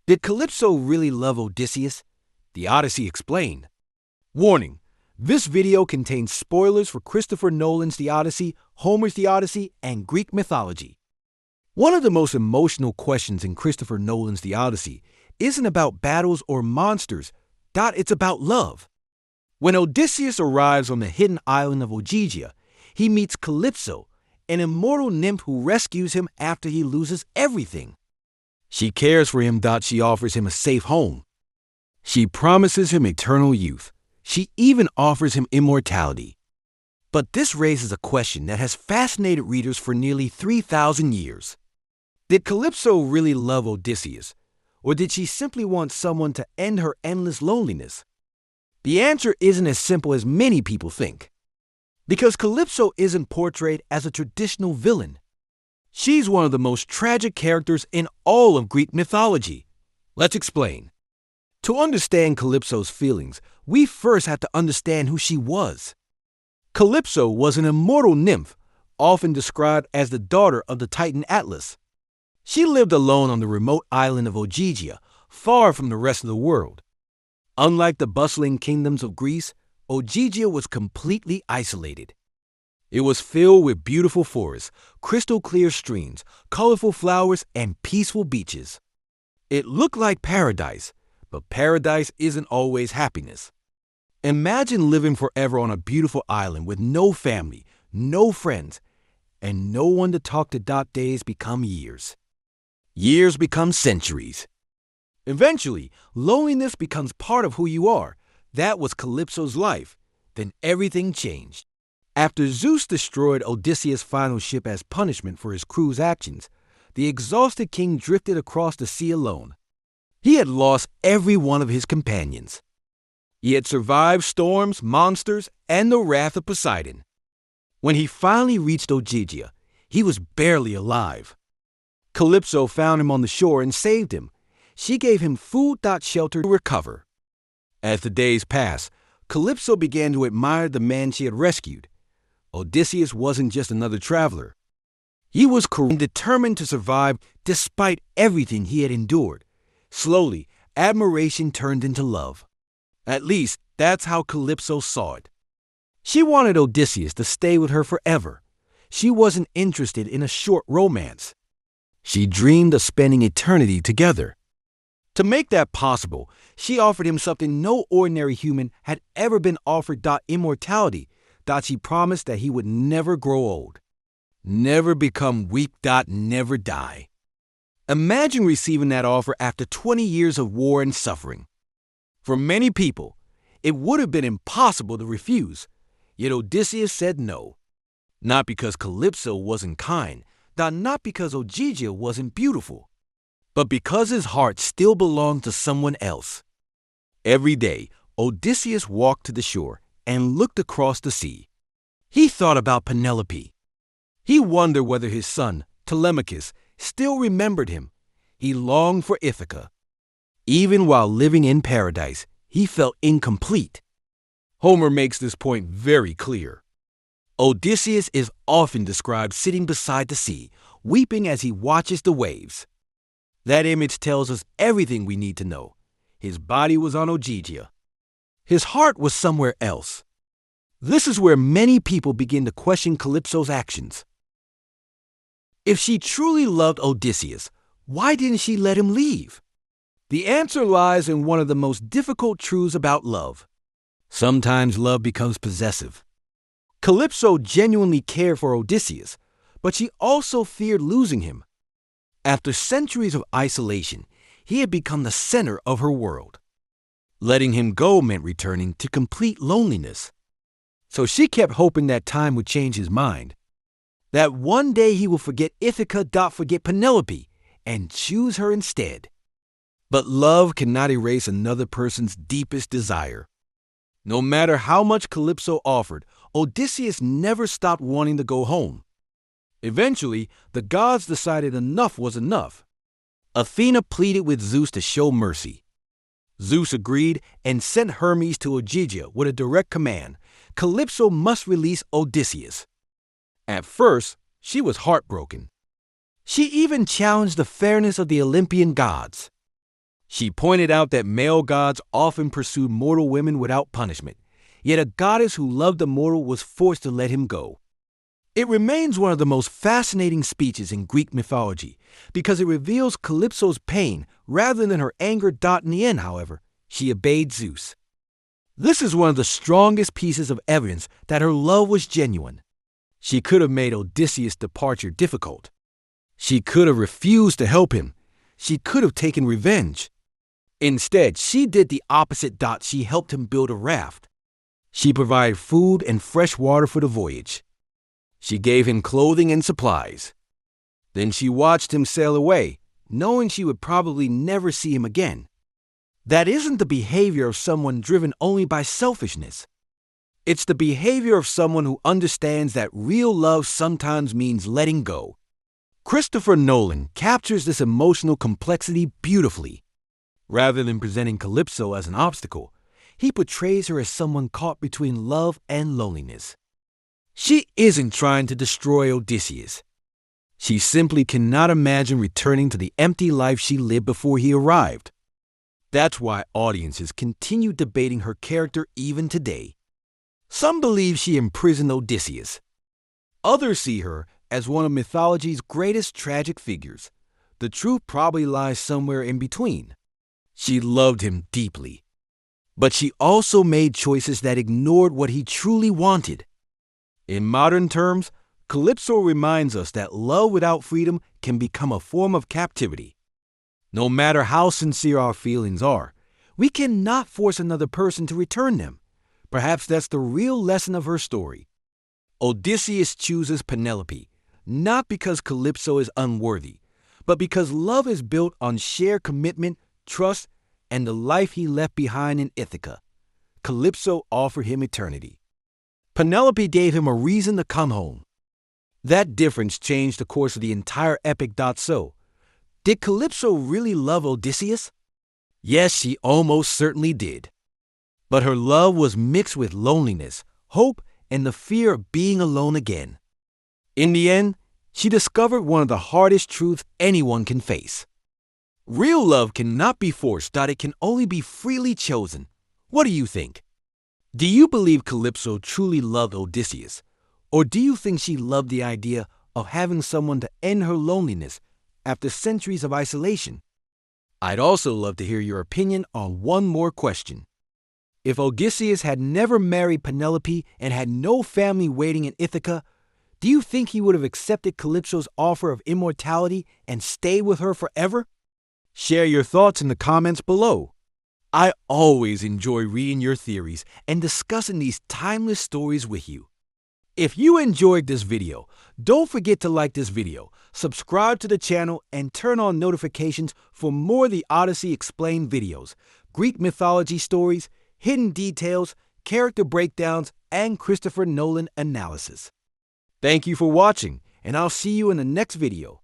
Did Calypso really love Odysseus? The Odyssey explained. Warning: this video contains spoilers for Christopher Nolan's The Odyssey, Homer's The Odyssey, and Greek mythology. One of the most emotional questions in Christopher Nolan's The Odyssey isn't about battles or monsters, it's about love. When Odysseus arrives on the hidden island of Ogygia, he meets Calypso, an immortal nymph who rescues him after he loses everything. She cares for him, she offers him a safe home. She promises him eternal youth. She even offers him immortality. But this raises a question that has fascinated readers for nearly 3,000 years. Did Calypso really love Odysseus, or did she simply want someone to end her endless loneliness? The answer isn't as simple as many people think. Because Calypso isn't portrayed as a traditional villain. She's one of the most tragic characters in all of Greek mythology. Let's explain. To understand Calypso's feelings, we first have to understand who she was. Calypso was an immortal nymph, often described as the daughter of the Titan Atlas. She lived alone on the remote island of Ogygia, far from the rest of the world. Unlike the bustling kingdoms of Greece, Ogygia was completely isolated. It was filled with beautiful forests, crystal-clear streams, colorful flowers, and peaceful beaches. It looked like paradise, but paradise isn't always happiness. Imagine living forever on a beautiful island with no family, no friends, and no one to talk to. Days become years. Years become centuries. Eventually, loneliness becomes part of who you are. That was Calypso's life. Then everything changed. After Zeus destroyed Odysseus' final ship as punishment for his crew's actions, the exhausted king drifted across the sea alone. He had lost every one of his companions. He had survived storms, monsters, and the wrath of Poseidon. When he finally reached Ogygia, he was barely alive. Calypso found him on the shore and saved him. She gave him food, shelter to recover. As the days passed, Calypso began to admire the man she had rescued. Odysseus wasn't just another traveler. He was determined to survive despite everything he had endured. Slowly, admiration turned into love. At least, that's how Calypso saw it. She wanted Odysseus to stay with her forever. She wasn't interested in a short romance. She dreamed of spending eternity together. To make that possible, she offered him something no ordinary human had ever been offered: immortality. She promised that he would never grow old, never become weak, never die. Imagine receiving that offer after 20 years of war and suffering. For many people, it would have been impossible to refuse. Yet Odysseus said no. Not because Calypso wasn't kind, not because Ogygia wasn't beautiful, but because his heart still belonged to someone else. Every day, Odysseus walked to the shore and looked across the sea. He thought about Penelope. He wondered whether his son, Telemachus, still remembered him. He longed for Ithaca. Even while living in paradise, he felt incomplete. Homer makes this point very clear. Odysseus is often described sitting beside the sea, weeping as he watches the waves. That image tells us everything we need to know. His body was on Ogygia. His heart was somewhere else. This is where many people begin to question Calypso's actions. If she truly loved Odysseus, why didn't she let him leave? The answer lies in one of the most difficult truths about love. Sometimes love becomes possessive. Calypso genuinely cared for Odysseus, but she also feared losing him. After centuries of isolation, he had become the center of her world. Letting him go meant returning to complete loneliness. So she kept hoping that time would change his mind. That one day he will forget Ithaca, forget Penelope, and choose her instead. But love cannot erase another person's deepest desire. No matter how much Calypso offered, Odysseus never stopped wanting to go home. Eventually, the gods decided enough was enough. Athena pleaded with Zeus to show mercy. Zeus agreed and sent Hermes to Ogygia with a direct command: Calypso must release Odysseus. At first, she was heartbroken. She even challenged the fairness of the Olympian gods. She pointed out that male gods often pursued mortal women without punishment, yet a goddess who loved a mortal was forced to let him go. It remains one of the most fascinating speeches in Greek mythology because it reveals Calypso's pain rather than her anger. In the end, however, she obeyed Zeus. This is one of the strongest pieces of evidence that her love was genuine. She could have made Odysseus' departure difficult. She could have refused to help him. She could have taken revenge. Instead, she did the opposite. She helped him build a raft. She provided food and fresh water for the voyage. She gave him clothing and supplies. Then she watched him sail away, knowing she would probably never see him again. That isn't the behavior of someone driven only by selfishness. It's the behavior of someone who understands that real love sometimes means letting go. Christopher Nolan captures this emotional complexity beautifully. Rather than presenting Calypso as an obstacle, he portrays her as someone caught between love and loneliness. She isn't trying to destroy Odysseus. She simply cannot imagine returning to the empty life she lived before he arrived. That's why audiences continue debating her character even today. Some believe she imprisoned Odysseus. Others see her as one of mythology's greatest tragic figures. The truth probably lies somewhere in between. She loved him deeply, but she also made choices that ignored what he truly wanted. In modern terms, Calypso reminds us that love without freedom can become a form of captivity. No matter how sincere our feelings are, we cannot force another person to return them. Perhaps that's the real lesson of her story. Odysseus chooses Penelope, not because Calypso is unworthy, but because love is built on shared commitment, trust, and the life he left behind in Ithaca. Calypso offered him eternity. Penelope gave him a reason to come home. That difference changed the course of the entire epic. So, did Calypso really love Odysseus? Yes, she almost certainly did. But her love was mixed with loneliness, hope, and the fear of being alone again. In the end, she discovered one of the hardest truths anyone can face. Real love cannot be forced. It can only be freely chosen. What do you think? Do you believe Calypso truly loved Odysseus? Or do you think she loved the idea of having someone to end her loneliness after centuries of isolation? I'd also love to hear your opinion on one more question. If Odysseus had never married Penelope and had no family waiting in Ithaca, do you think he would have accepted Calypso's offer of immortality and stayed with her forever? Share your thoughts in the comments below. I always enjoy reading your theories and discussing these timeless stories with you. If you enjoyed this video, don't forget to like this video, subscribe to the channel, and turn on notifications for more of the Odyssey Explained videos, Greek mythology stories, hidden details, character breakdowns, and Christopher Nolan analysis. Thank you for watching, and I'll see you in the next video.